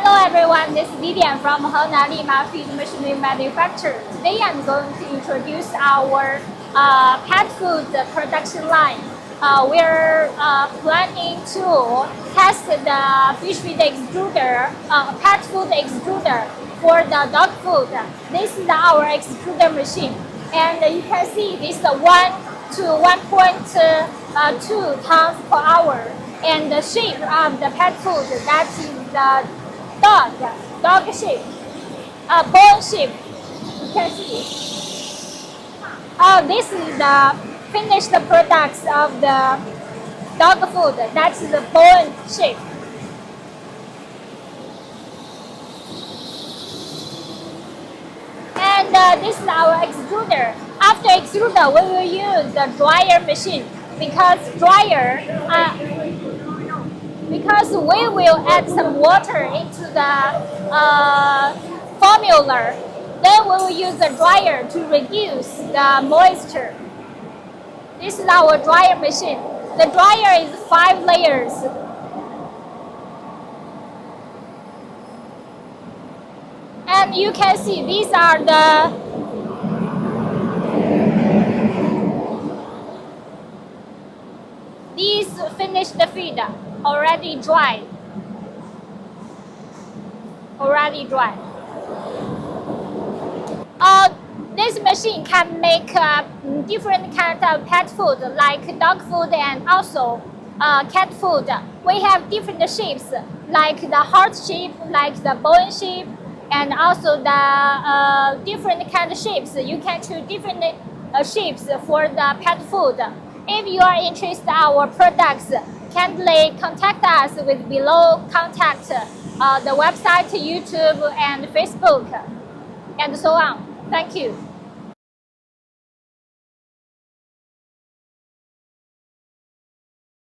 Hello everyone, this is Vivian from Lima Feed Machinery Manufacturer. Today I'm going to introduce our pet food production line. We're planning to test the fish feed extruder, pet food extruder for the dog food. This is our extruder machine, and you can see this is 1 to 1.2 tons per hour. And the shape of the pet food, that is the dog shape, bone shape. You can see. This is the finished products of the dog food. That's the bone shape. And this is our extruder. After extruder, we will use the dryer machine because we will add some water into the formula. Then we will use the dryer to reduce the moisture. This is our dryer machine. The dryer is 5 layers. And you can see these are these finished feed already dry. This machine can make different kinds of pet food like dog food and also cat food. We have different shapes like the heart shape, like the bone shape, and also the different kind of shapes. You can choose different shapes for the pet food. If you are interested in our products, kindly contact us with below contact the website, YouTube, and Facebook, and so on. Thank you.